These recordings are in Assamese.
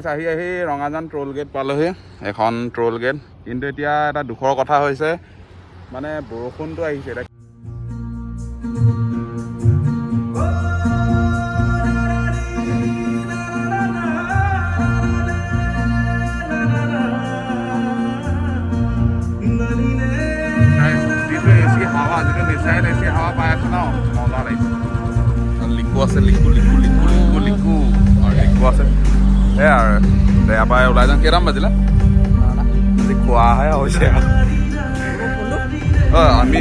আহি ৰঙাজান ট্ৰল গেট পালোহি, এখন ট্ৰল গেট। কিন্তু এতিয়া এটা দুখৰ কথা হৈছে, মানে বৰষুণটো আহিছে এতিয়া। যিটো এচি হাৱা, যিটো নেচাৰেল এচি হাৱা পাই আছো ন, মজা লাগিছে। লিকু আছে, লিকু লিকু লিকু লিকু লিকু আৰু লিকু আছে। সেয়া আৰু ইয়াৰ পৰা ওলাই যাওঁ। কেইটামান বাজিলে? আজি খোৱাহে হৈছে আমি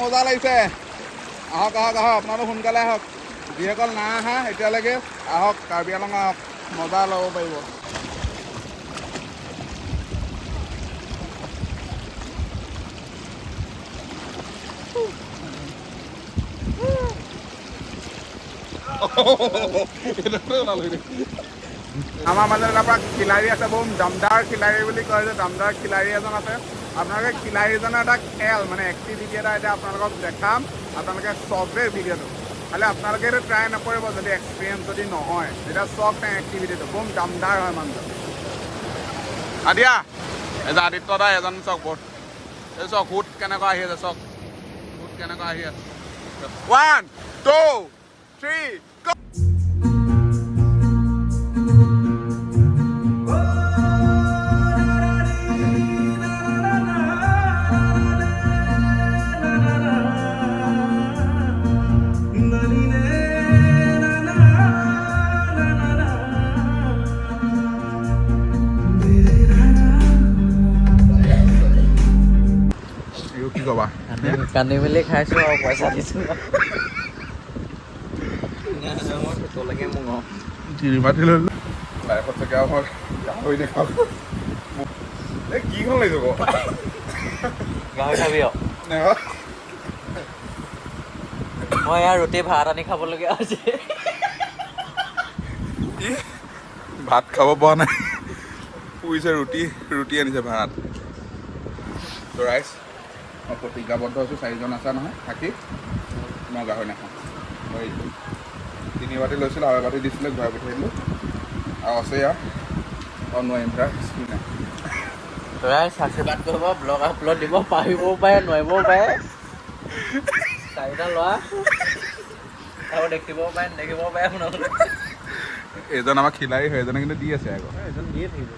মজা লাগিছে। আহক আহক আহক, আপোনালোক সোনকালে আহক। যিসকল নাই আহা এতিয়ালৈকে আহক, কাৰ্বি আংলং আহক, মজা ল'ব পাৰিব। আমাৰ মানে তাৰপৰা খিলাৰী আছে, বহুত দমদাৰ খিলাৰী বুলি কয় যে, দমদাৰ খিলাৰী এজন আছে। আপোনালোকে খিলাৰীজনৰ এটা খেল মানে এক্টিভিটি এটা এতিয়া আপোনালোকক দেখাম। আপোনালোকে চবে ভিডিঅ'টো খালি আপোনালোকে এইটো ট্ৰাই নকৰিব যদি এক্সপিৰিয়েঞ্চ যদি নহয়, তেতিয়া চব টাইম এক্টিভিটিটো বহুত দমদাৰ হয় মানুহটো। আদিয়া এই যে আদিত্য দা এজন চক বৰ্ড, এই চক সুত কেনেকুৱা আহি আছে, চক সুত কেনেকুৱা আহি আছে। 1 2 3 go! কি কবা, কান্দি মেলি খাইছো আৰু পইচা দিছো তিৰিমাতি লৈ লাইফত চাগে আমাৰ গাহৰি দেখাব। এই কিখন লৈ যাব গাহৰি খাবি আৰু মই ইয়াৰ ৰুটি ভাত আনি খাবলগীয়া হৈছে। ভাত খাব পৰা নাই, শুইছে। ৰুটি আনিছে, ভাত। ত' ৰাইজ মই প্ৰতিজ্ঞাবদ্ধ হৈছোঁ, 4জন আছা নহয় থাকি মই গাহৰি নাখাওঁ। মই 3 বাটি লৈছিলোঁ, আৰু এবাটি দিছিলে, ঘূৰাই পঠিয়াই দিলোঁ। আৰু আছে ইয়াৰ নোৱাৰিম নাই। তই চাচিবাদ কৰিব, ব্লগ আপলোড দিব পাৰিবও পাৰে, নোৱাৰিবও পাৰে। 4টা ল'ৰা আৰু দেখিবও পাৰে, নেদেখিবও পাৰে। শুনাবলৈ এইজন আমাৰ খিলাৰী হয়, এজনে কিন্তু দি আছে আকৌ। এজন দিয়ে থাকিব,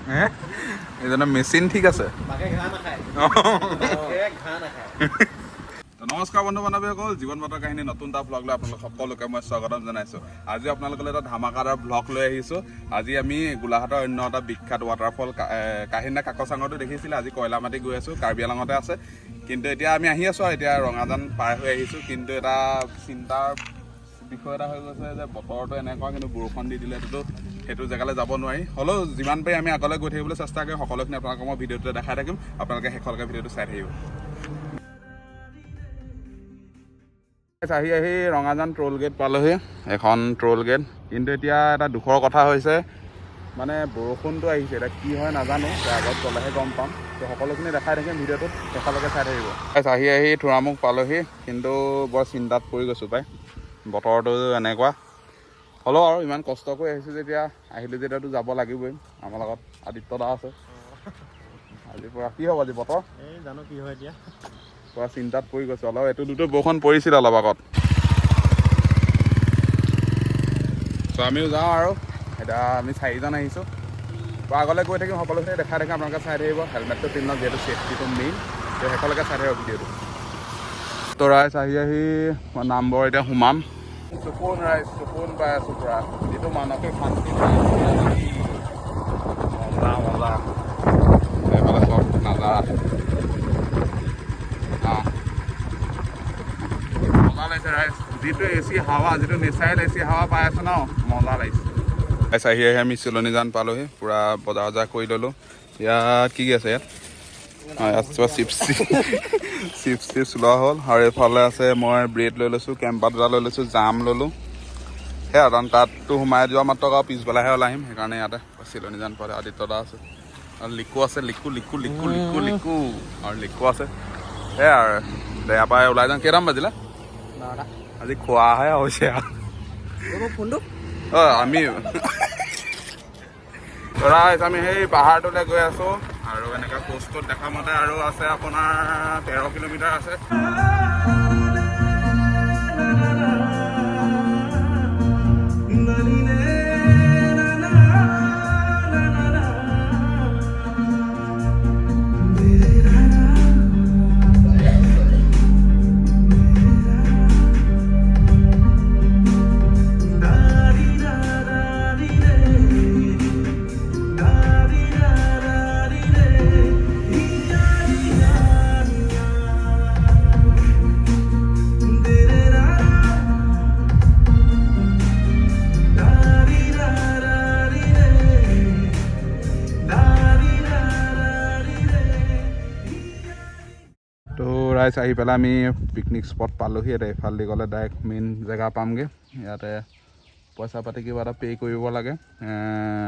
এইজনৰ মেচিন ঠিক আছে। ঘাঁহ নাখায়। নমস্কাৰ বন্ধু বান্ধৱীসকল, জীৱন বাতৰ কাহিনী নতুন এটা ভ্লগ লৈ আপোনালোক সকলোকে মই স্বাগতম জনাইছোঁ। আজি আপোনালোকলৈ এটা ধামাকাদাৰ ভ্লগ লৈ আহিছোঁ। আজি আমি গোলাঘাটৰ অন্য এটা বিখ্যাত ৱাটাৰফল কাহিনী কাকচাঙতো দেখিছিলে। আজি কয়লামাটি গৈ আছোঁ, কাৰ্বি আংলঙতে আছে। কিন্তু এতিয়া আমি আহি আছোঁ আৰু এতিয়া ৰঙাজান পাৰ হৈ আহিছোঁ। কিন্তু এটা চিন্তাৰ বিষয় এটা হৈ গৈছে যে বতৰটো এনেকুৱা, কিন্তু বৰষুণ দি দিলেতো সেইটো জেগালৈ যাব নোৱাৰি। হ'লেও যিমান পাৰি আমি আগলৈ গৈ থাকিবলৈ চেষ্টা কৰিম। সকলোখিনি আপোনালোকক মই ভিডিঅ'টোতে দেখাই থাকিম, আপোনালোকে শেষলৈকে ভিডিঅ'টো চাই থাকিব। আহি ৰঙাজান ট্ৰল গেট পালোহি, এখন ট্ৰল গেট। কিন্তু এতিয়া এটা দুখৰ কথা হৈছে, মানে বৰষুণটো আহিছে। এতিয়া কি হয় নাজানো, আগত গ'লেহে গম পাম। তো সকলোখিনি দেখাই থাকিম ভিডিঅ'টোত, শেষলৈকে চাই থাকিব। আহি থোৰামুখ পালোহি, কিন্তু বৰ চিন্তাত পৰি গৈছোঁ পাই, বতৰটো এনেকুৱা। হ'লেও আৰু ইমান কষ্ট কৰি আহিছোঁ যেতিয়া, আহিলোঁ যেতিয়াতো যাব লাগিবই। আমাৰ লগত আদিত্য দা আছে। আজিৰ পৰা কি হ'ব আজি বতৰ এই জানো কি হয় এতিয়া, পুৰা চিন্তাত পৰি গৈছোঁ অলপ। এইটো দুটো বৰষুণ পৰিছিল অলপ আগত। ত' আমিও যাওঁ আৰু এতিয়া আমি 4জন আহিছোঁ। তো আগলৈ গৈ থাকিম, সকলোখিনি দেখাই থাকিম, আপোনালোকে চাই থাকিব। হেলমেটটো পিন্ধক, যিহেতু ছেফটিটো মেইন। তো শেষলৈকে চাই থাকিব ভিডিঅ'টো। তো ৰাইজ আহি মই নামবৰ এতিয়া সোমাম। চকুন ৰাইজ, চকুন পাই আছোঁ পুৰা, যিটো মানসিক শান্তি পাই মজা মজা। এইফালে চব নাজাৰা লাগিছে ৰাইজ যিটো এচি হাৱা যিটো নেচাৰেল এচি হাৱা পাই আছো ন মজা লাগিছে ৰাইজ আহি আমি চিলনী জান পালোহি পূৰা বজাৰ বজাৰ কৰি ল'লোঁ ইয়াত কি আছে ইয়াত ইয়াত কিবা চিপছ চিপছ লোৱা হ'ল আৰু এইফালে আছে মই ব্ৰেড লৈ লৈছোঁ কেম্পাত দুটা লৈ লৈছোঁ জাম ল'লোঁ সেয়া কাৰণ তাততো সোমাই যোৱা মাত্ৰ আৰু পিছবেলাহে ওলাই আহিম সেইকাৰণে ইয়াতে চিলনী জান পালে আদিত্যদা আছে আৰু লিকু আছে লিকু আৰু লিকু আছে সেয়া আৰু ইয়াৰ পৰা ওলাই যাওঁ কেইটামান বাজিলে আজি খোৱাহে হৈছে ফোনটো আমি আমি সেই পাহাৰটোলৈ গৈ আছোঁ আৰু এনেকৈ পোষ্টত দেখা মতে আৰু আছে আপোনাৰ 13 কিলোমিটাৰ আছে ৰাইজ আহি পেলাই আমি পিকনিক স্পট পালোহি এতিয়া এইফালেদি গ'লে ডাইৰেক্ট মেইন জেগা পামগৈ ইয়াতে পইচা পাতি কিবা এটা পে' কৰিব লাগে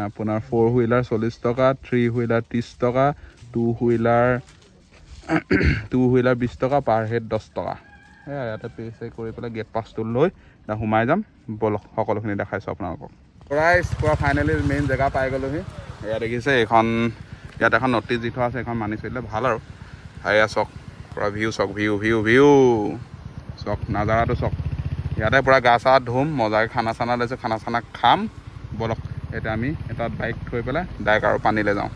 আপোনাৰ 4 হুইলাৰ 40 টকা 3 হুইলাৰ 30 টকা 2 হুইলাৰ 20 টকা পাৰ হেড 10 টকা সেয়া ইয়াতে পে' চে কৰি পেলাই গেট পাছটো লৈ এতিয়া সোমাই যাম বলক সকলোখিনি দেখাইছোঁ আপোনালোকক ৰাইজ পূৰা ফাইনেলি মেইন জেগা পাই গ'লোহি এয়া দেখিছে এইখন ইয়াত এখন নটিচ দি থোৱা আছে এইখন মানি চলিলে ভাল আৰু এয়া চাওক পূৰা ভিউ চাওক ভিউ চাওক নাজাৰাটো চাওক ইয়াতে পূৰা গা চা ধুম মজাকৈ খানা চানা লৈছোঁ খানা চানা খাম বলক এতিয়া আমি এটাত বাইক থৈ পেলাই ডাইৰেক্ট আৰু পানীলৈ যাওঁ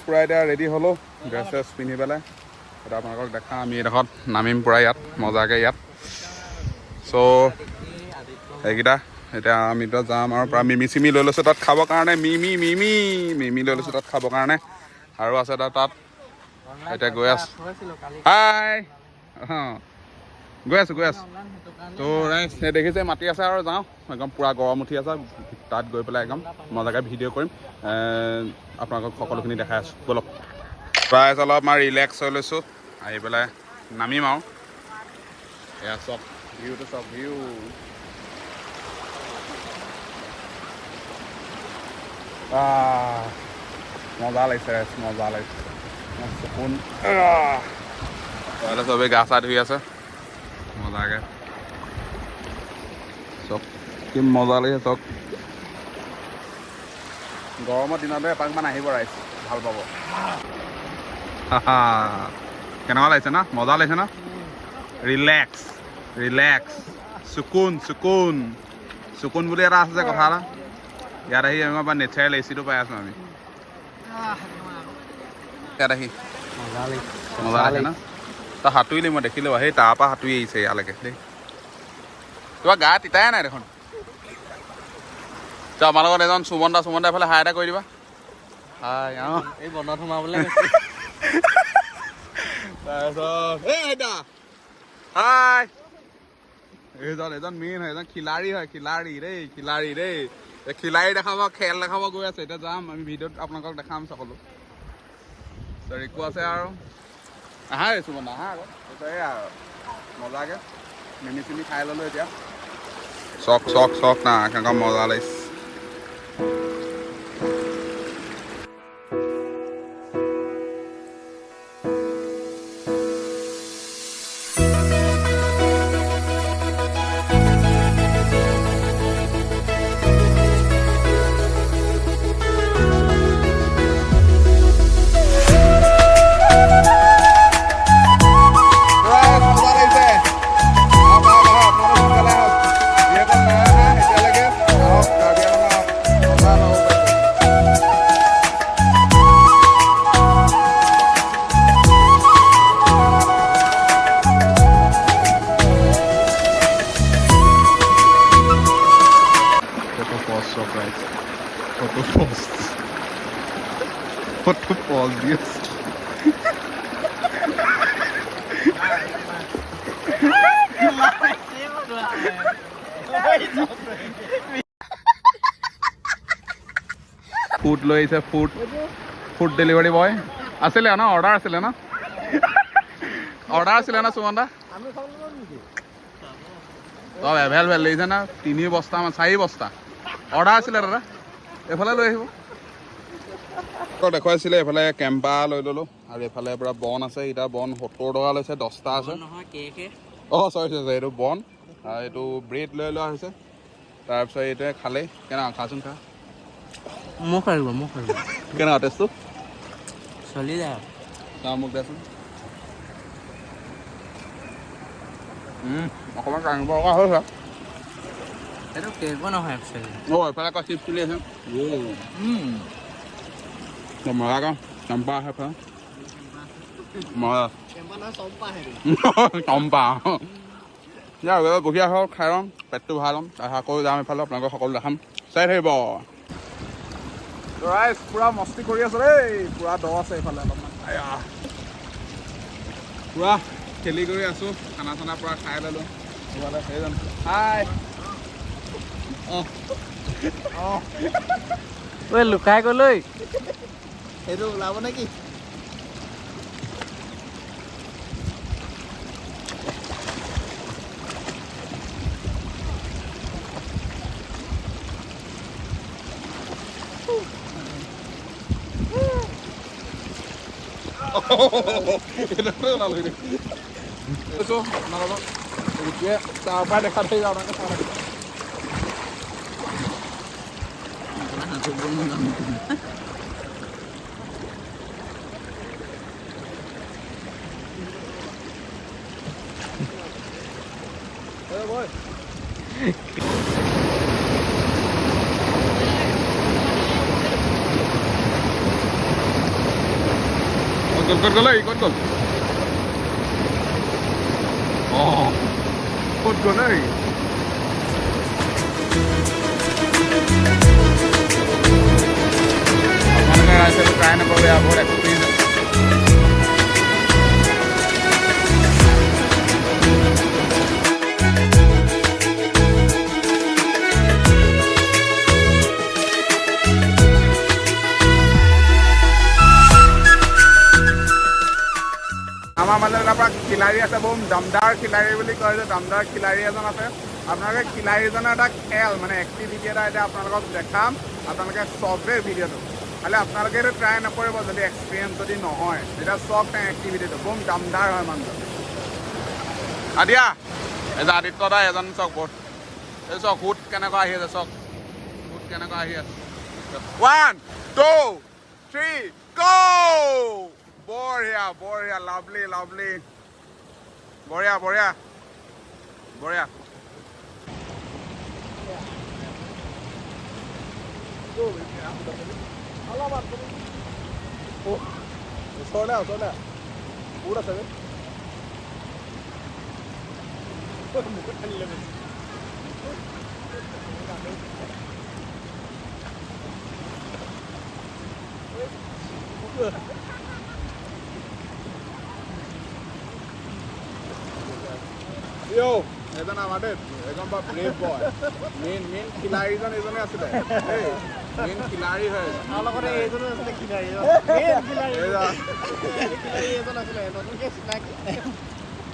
পূৰা এতিয়া ৰেডি হ'লোঁ ড্ৰেছ চেছ পিন্ধি পেলাই এতিয়া আপোনালোকক দেখা আমি এইডোখৰত নামিম পূৰা ইয়াত মজাকৈ ইয়াত চ' এইকেইটা এতিয়া আমি তাত যাম আৰু পূৰা মিমি চিমি লৈ লৈছোঁ তাত খাবৰ কাৰণে মিমি লৈ লৈছোঁ তাত খাবৰ কাৰণে আৰু আছে তাত এতিয়া গৈ আছোঁ হাই গৈ আছোঁ তো ৰাইজ দেখিছে মাতি আছে আৰু যাওঁ একদম পূৰা গৰম উঠি আছে তাত গৈ পেলাই একদম মজাকৈ ভিডিঅ' কৰিম আপোনালোকক সকলোখিনি দেখাই আছোঁ বলক প্ৰাইজ অলপমান ৰিলেক্স হৈ লৈছোঁ আহি পেলাই নামিম আৰু এয়া চাওক ভিউটো চাওক ভিউ মজা লাগিছে মজা লাগিছে সপোন চবেই গা চা ধুই আছে মজাকৈ চব কি মজা লাগিছে চব গৰমৰ দিনতে এপাকমান আহিব ৰাইজ ভাল পাব কেনেকুৱা লাগিছে না মজা লাগিছে না ৰিলেক্স চুকুন বুলি এটা আছে যে কথা এটা ইয়াত আহি আমি আমাৰ নেচাৰেল এচিটো পাই আছোঁ আমি ইয়াত আহি মজা লাগে ন তই সাঁতুৰিলি মই দেখিলোঁ সেই তাৰপৰা সাঁতুৰি আহিছে ইয়ালৈকে দেই তোমাৰ গা তিতাই নাই দেখোন ত আমাৰ লগত এজন সুমন দা এইফালে হাই এটা কৰি দিবা হাই এই বনত সোমাবলৈ তাৰপিছত হাই এজন মেইন হয় এজন খিলাৰী দেই খিলাৰী দেখাব খেল দেখাব গৈ আছে এতিয়া যাম আমি ভিডিঅ'ত আপোনালোকক দেখাম সকলো ৰিকু আছে আৰু আহা সুমন আহা আকৌ এই আৰু মজাকৈ মিমি চিমি খাই ল'লোঁ এতিয়া চক না কেনেকুৱা মজা লাগিছে ফটো পজ দি আছে ফুড লৈ আহিছে ফুড ডেলিভাৰী বয় আছিলে ন অৰ্ডাৰ আছিলে ন সুমন দা তই এভেইলেবল লাগিছে না 3 বস্তা 4 বস্তা অৰ্ডাৰ আছিলে দাদা এইফালে লৈ আহিব দেখুৱাইছিলে এইফালে কেম্পা লৈ ল'লোঁ আৰু এইফালে পূৰা বন আছে এতিয়া বন 70 টকা লৈছে 10টা আছে অঁ চৰি এইটো বন এইটো ব্ৰেড লৈ লোৱা হৈছে তাৰপিছত এইটোৱে খালেই কেনেকুৱা খাচোন খা মোক কেনেকুৱা টেষ্টটো চলি যায় মোক দেচোন অকণমান কাঢ়িব লগা হৈছে এইটো কেকো নহয় একচুৱেলি অঁ এইফালে আকৌ চিপছ চলি আছে মজা আকৌ চম্পা আছে এইফালে মজা চম্পা বঢ়িয়া হওক খাই ল'ম পেটটো ভাল ল'ম তাৰপিছত আকৌ যাম এইফালে আপোনালোকক সকলো দেখাম চাই থাকিব ৰাইজ পূৰা মস্তি কৰি আছে দেই পূৰা দ আছে এইফালে অলপমান পূৰা খেলি কৰি আছোঁ খানা চানা পূৰা খাই ল'লোঁ এইফালে সেইজন হাই ঐ লুকাই গ'লৈ সেইটো ওলাব নেকি তাৰপৰা দেখা থৈ যাওঁ ক'ত গ'ল অঁ ক'ত গ'ল আপোনালোকে ৰাইজটো ট্ৰাই নকৰিব বহুত এক্সপিৰিয়েঞ্চ আমাৰ মানে তাৰ পৰা খিলাৰী আছে বহুত দমদাৰ খিলাৰী বুলি কয় যে দমদাৰ খিলাৰী এজন আছে আপোনালোকে খিলাৰীজনৰ এটা খেল মানে এক্টিভিটি এটা এতিয়া আপোনালোকক দেখাম আপোনালোকে চবে ভিডিঅ'টো খালি আপোনালোকে এইটো ট্ৰাই নকৰিব যদি এক্সপিৰিয়েঞ্চ যদি নহয় তেতিয়া চব টাইম এক্টিভিটিটো বহুত দমদাৰ হয় মানুহজন আদিয়া এই যে আদিত্য দা এজন চাওক বহুত এই চাওক সুত কেনেকুৱা আহি আছে চাওক সুত কেনেকুৱা আহি আছে 1 2 3 go বঢ়িয়া লাভলি বঢ়িয়া ওচৰলে বহুত আছে এজন আমাৰ দেই এজন বা ব্ৰেভ বয় মেইন খিলাৰীজন এজনে আছিলে মেইন খিলাৰী হয়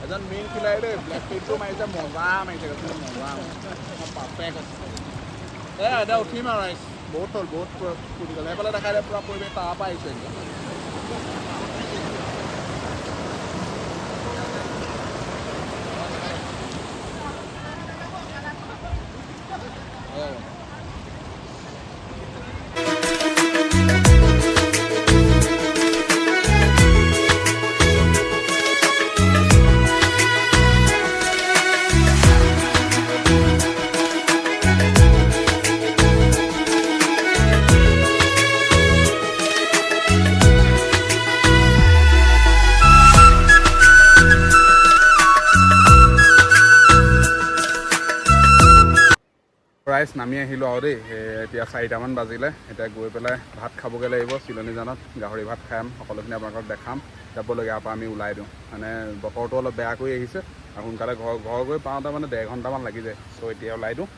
এজন মেইন খিলাৰী দেই ব্লেক পেইণ্টটো মাৰিছে মজা মাৰিছে পাৰফেক্ট আছে এতিয়া উঠিম আৰু ৰাইজ বহুত হ'ল বহুত ফুটি গ'ল সেইফালে দেখাই দিয়ে পূৰা পৰিৱেশ তাৰ পৰা আহিছে একদম ৰাইজ নামি আহিলোঁ আৰু দেই এতিয়া 4টামান বাজিলে এতিয়া গৈ পেলাই ভাত খাবগৈ লাগিব চিলনীজানত গাহৰি ভাত খাম সকলোখিনি আপোনালোকক দেখাম যাবলগীয়া ইয়াৰ পৰা আমি ওলাই দিওঁ মানে বতৰটো অলপ বেয়া কৰি আহিছে আৰু সোনকালে ঘৰ গৈ পাওঁতে মানে 1.5 ঘণ্টামান লাগি যায় চ' এতিয়া ওলাই দিওঁ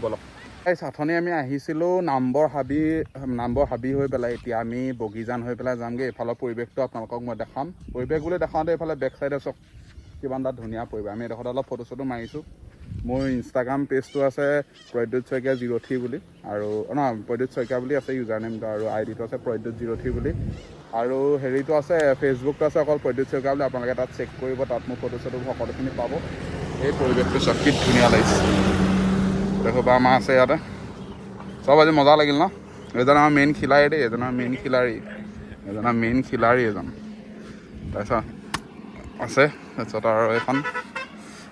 বলক এই চাথনি আমি আহিছিলোঁ নাম্বৰ হাবি হৈ পেলাই এতিয়া আমি বগীজান হৈ পেলাই যামগৈ এইফালৰ পৰিৱেশটো আপোনালোকক মই দেখাম পৰিৱেশ বুলি দেখাওঁতে এইফালে বেক চাইডে চাওক কিমান এটা ধুনীয়া পৰিৱেশ আমি এডোখৰত অলপ ফটো চটো মাৰিছোঁ মোৰ ইনষ্টাগ্ৰাম পেজটো আছে প্ৰদ্যুৎ শইকীয়া 03 বুলি আৰু নহয় প্ৰদ্যুৎ শইকীয়া বুলি আছে ইউজাৰ নেমটো আৰু আইডিটো আছে প্ৰদ্যুৎ 03 বুলি আৰু হেৰিটো আছে ফেচবুকটো আছে অকল প্ৰদ্যুৎ শইকীয়া বুলি আপোনালোকে তাত চেক কৰিব তাত মোৰ ফটো চটো সকলোখিনি পাব এই পৰিৱেশটো চব কি ধুনীয়া লাগিছে দেখো বা আমাৰ আছে ইয়াতে চব আজি মজা লাগিল ন এজন আমাৰ মেইন খিলাৰী দেই এজন মেইন খিলাৰী এজন তাৰপিছত আছে তাৰপিছত আৰু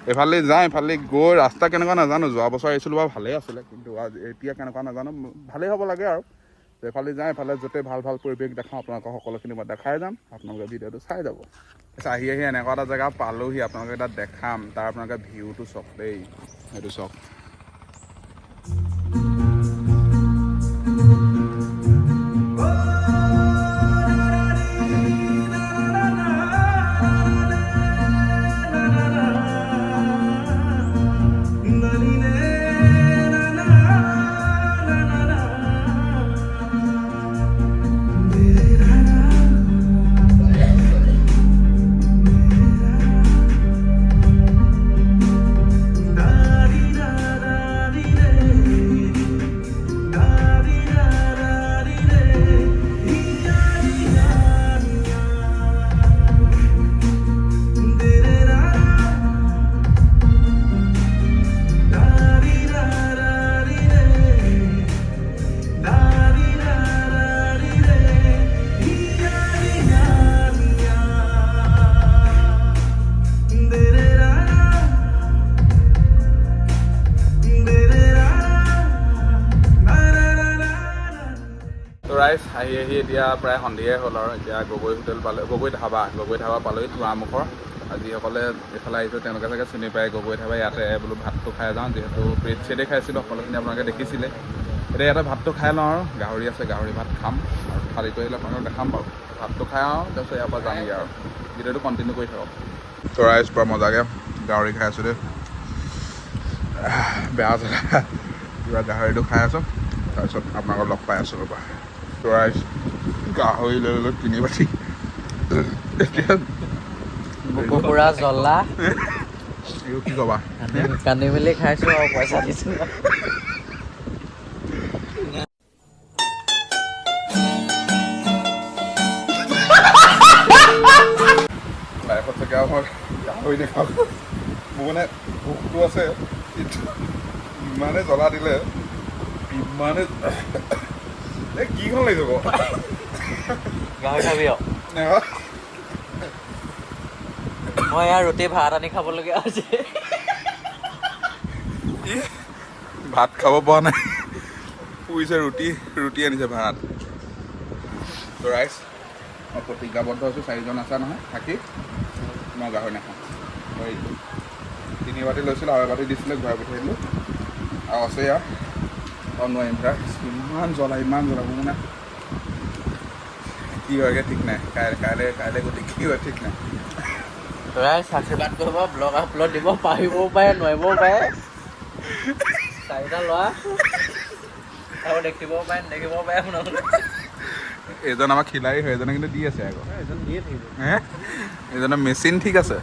এইফালে যাওঁ এইফালে গৈ ৰাস্তা কেনেকুৱা নাজানো যোৱা বছৰ আহিছিলোঁ বাৰু ভালেই আছিলে কিন্তু এতিয়া কেনেকুৱা নাজানো ভালেই হ'ব লাগে আৰু এইফালে যাওঁ এইফালে য'তে ভাল পৰিৱেশ দেখাওঁ আপোনালোকক সকলোখিনি মই দেখাই যাম আপোনালোকে ভিডিঅ'টো চাই যাব আহি এনেকুৱা এটা জেগা পালোহি আপোনালোকে তাত দেখাম তাৰ আপোনালোকে ভিউটো চাওক দেই সেইটো চাওক আহি এতিয়া প্ৰায় সন্ধিয়াই হ'ল আৰু এতিয়া গগৈ ধাবা পালোহি তোৰামুখৰ যিসকলে এইফালে আহিছোঁ তেওঁলোকে চাগে চিনি পায় গগৈ ধাবা ইয়াতে বোলো ভাতটো খাই যাওঁ যিহেতু ব্ৰেড চেডে খাইছিলোঁ সকলোখিনি আপোনালোকে দেখিছিলে এতিয়া ইয়াতে ভাতটো খাই লওঁ আৰু গাহৰি আছে গাহৰি ভাত খাম আৰু থালিটো আহিলে আপোনালোকক দেখাম বাৰু ভাতটো খাই আৰু তাৰপিছত ইয়াৰ পৰা যামগৈ আৰু ভিডিঅ'টো কণ্টিনিউ কৰি থাকক তো ৰাইজ পৰা মজাকৈ গাহৰি খাই আছোঁ দেই বেয়া জেগা কিবা গাহৰিটো খাই আছোঁ তাৰপিছত আপোনালোকক লগ পাই আছোঁ ৰ'বা ৰাইজ গাহৰি লৈ 3 বাটি পুৰা জ্বলা কি ক'বা কান্দি মেলি খাইছোঁ আৰু পইচা দিছোঁ লাইফত চাগে মই গাহৰি দেখাওঁ মোৰ মানে ভোকটো আছে ইমানে জ্বলা দিলে ইমানে কিখন লাগি যাব গাহৰি খাবি আৰু মই ইয়াৰ ৰুটি ভাত আনি খাবলগীয়া হৈছে ভাত খাব পৰা নাই পুৰিছে ৰুটি আনিছে ভাত তো ৰাইজ মই প্ৰতিজ্ঞাবদ্ধ হৈছোঁ 4জন আছা নহয় থাকি মই গাহৰি নাখাওঁ 3 বাটি লৈছিলোঁ আৰু এবাটি দিছিলে ঘূৰাই পঠিয়াই আৰু আছে ইয়াৰ নোৱাৰিম প্ৰায় ইমান জ্বলা মোৰ মানে কি হয়গৈ ঠিক নাই কাইলৈ গতি কি হয় ঠিক নাই আশীৰ্বাদ কৰিব ব্লগ আপলোড দিব পাৰিবও পাৰে নোৱাৰিবও পাৰে 4টা ল'ৰা আৰু দেখিবও পাৰে আপোনালোকে এইজন আমাৰ খিলাৰী হয় এজনে কিন্তু দি আছে আকৌ এইজনৰ মেচিন ঠিক আছে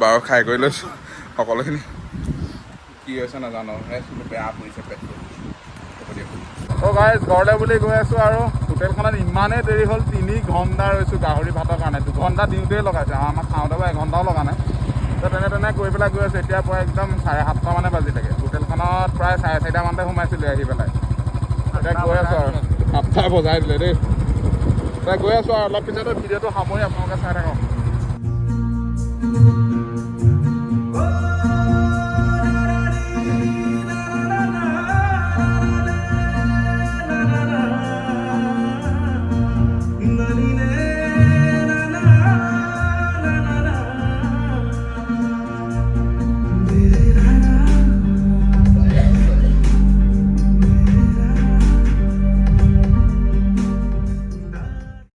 বাৰু খাই কৰি লৈছোঁ সকলোখিনি কি হৈছে নাজানো বেয়া পৰিছে পেটটো গাইজ ঘৰলৈ বুলি গৈ আছোঁ আৰু হোটেলখনত ইমানেই দেৰি হ'ল 3 ঘণ্টা ৰৈছোঁ গাহৰি ভাতৰ কাৰণে 2 ঘণ্টা দিওঁতেই লগাইছে আমাক খাওঁতে বাৰু 1 ঘণ্টাও লগা নাই তো তেনে গৈ পেলাই গৈ আছোঁ এতিয়া পৰা একদম 7:30 মানে বাজি থাকে হোটেলখনত প্ৰায় 4:30 মানতে সোমাইছিলোঁ আহি পেলাই এতিয়া গৈ আছোঁ আৰু 7টা বজাই দিলে দেই এতিয়া গৈ আছোঁ আৰু অলপ পিছতে ভিডিঅ'টো সামৰি আপোনালোকে চাই থাকক